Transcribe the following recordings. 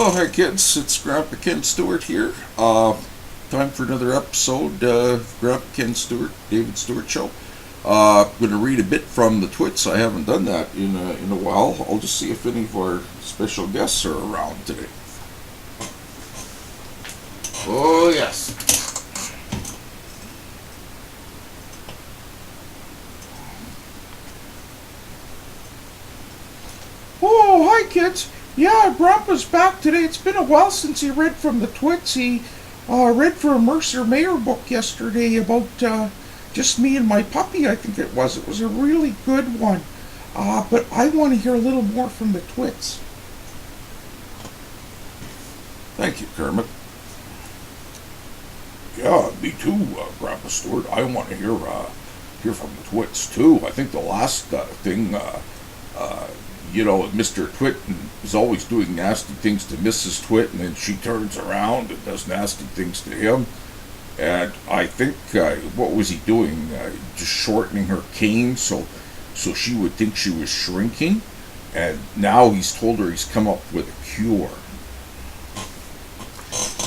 Oh, hi kids, it's Grandpa Ken Stewart here. Time for another episode, Grandpa Ken Stewart, David Stewart Show. I'm going to read a bit from the Twits. I haven't done that in a while. I'll just see if any of our special guests are around today. Oh, yes. Oh, hi kids. Yeah, Grandpa's back today. It's been a while since he read from the Twits. He read for a Mercer Mayer book yesterday about just me and my puppy, I think it was. It was a really good one. But I want to hear a little more from the Twits. Thank you, Kermit. Yeah, me too, Grandpa Stewart. I want to hear from the Twits too. I think the last thing, Mr. Twit is always doing nasty things to Mrs. Twit, and then she turns around and does nasty things to him. And I think, what was he doing? Just shortening her cane so she would think she was shrinking. And now he's told her he's come up with a cure.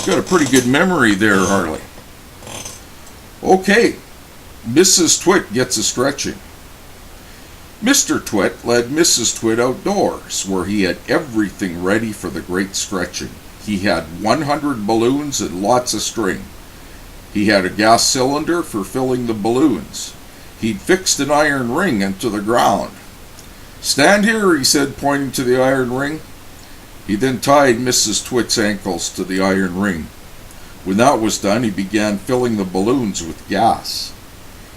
Got a pretty good memory there, Harley. Okay, Mrs. Twit gets a stretching. Mr. Twit led Mrs. Twit outdoors, where he had everything ready for the great stretching. He had 100 balloons and lots of string. He had a gas cylinder for filling the balloons. He'd fixed an iron ring into the ground. "Stand here," he said, pointing to the iron ring. He then tied Mrs. Twit's ankles to the iron ring. When that was done, he began filling the balloons with gas.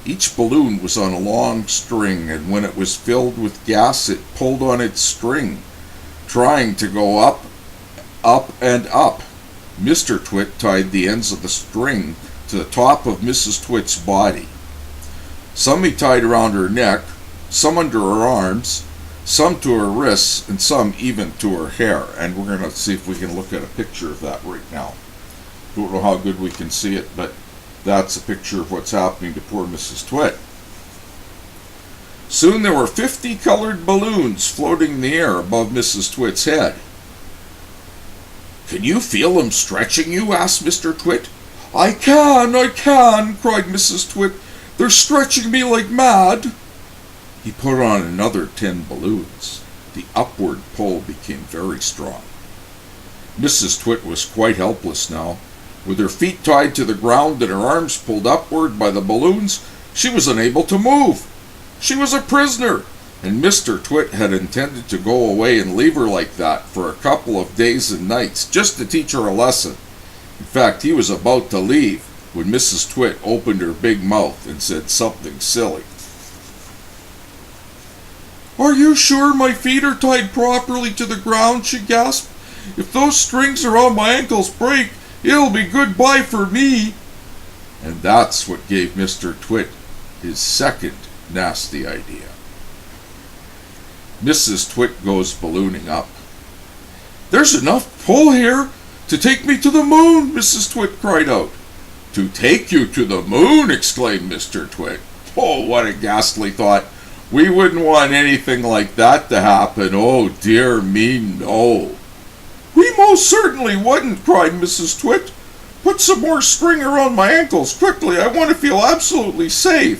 Each balloon was on a long string, and when it was filled with gas, it pulled on its string, trying to go up, up, and up. Mr. Twit tied the ends of the string to the top of Mrs. Twit's body. Some he tied around her neck, some under her arms, some to her wrists, and some even to her hair. And we're going to see if we can look at a picture of that right now. Don't know how good we can see it, but that's a picture of what's happening to poor Mrs. Twit. Soon there were 50 colored balloons floating in the air above Mrs. Twit's head. "Can you feel them stretching you?" asked Mr. Twit. I can, cried Mrs. Twit. "They're stretching me like mad." He put on another 10 balloons. The upward pull became very strong. Mrs. Twit was quite helpless now. With her feet tied to the ground and her arms pulled upward by the balloons, she was unable to move. She was a prisoner, and Mr. Twit had intended to go away and leave her like that for a couple of days and nights, just to teach her a lesson. In fact, he was about to leave when Mrs. Twit opened her big mouth and said something silly. "Are you sure my feet are tied properly to the ground?" she gasped. "If those strings around my ankles break, it'll be goodbye for me." And that's what gave Mr. Twit his second nasty idea. Mrs. Twit goes ballooning up. "There's enough pull here to take me to the moon," Mrs. Twit cried out. "To take you to the moon?" exclaimed Mr. Twit. "Oh, what a ghastly thought. We wouldn't want anything like that to happen. Oh, dear me, no." "We most certainly wouldn't," cried Mrs. Twit. "Put some more string around my ankles, quickly. I want to feel absolutely safe."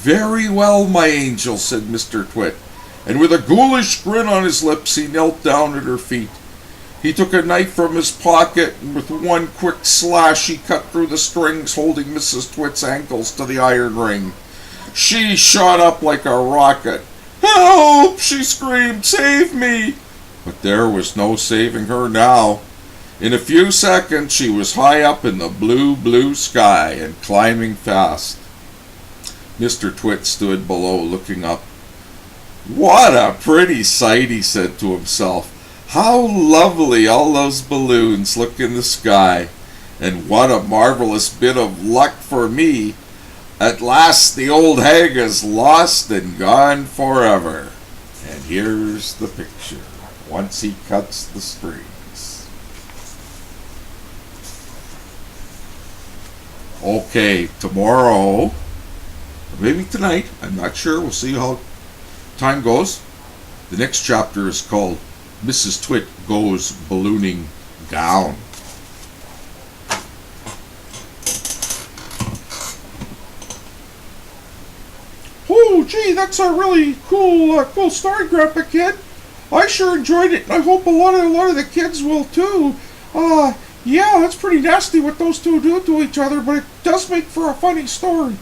"Very well, my angel," said Mr. Twit, and with a ghoulish grin on his lips, he knelt down at her feet. He took a knife from his pocket, and with one quick slash, he cut through the strings holding Mrs. Twit's ankles to the iron ring. She shot up like a rocket. "Help!" she screamed. "Save me!" But there was no saving her now. In a few seconds, she was high up in the blue, blue sky and climbing fast. Mr. Twit stood below, looking up. "What a pretty sight," he said to himself. "How lovely all those balloons look in the sky. And what a marvelous bit of luck for me. At last the old hag is lost and gone forever." And here's the picture, once he cuts the strings. Okay, tomorrow, maybe tonight, I'm not sure, we'll see how time goes. The next chapter is called Mrs. Twit goes ballooning down. Oh, gee, that's a really cool story, Grandpa Kid. I sure enjoyed it, and I hope a lot of the kids will too. Yeah, that's pretty nasty what those two do to each other, but it does make for a funny story.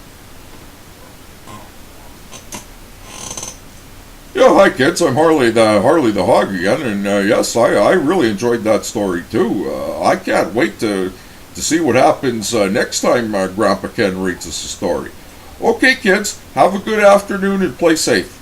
Yeah, hi kids, I'm Harley the Hog again, and yes, I really enjoyed that story too. I can't wait to see what happens next time Grandpa Ken reads us a story. Okay kids, have a good afternoon and play safe.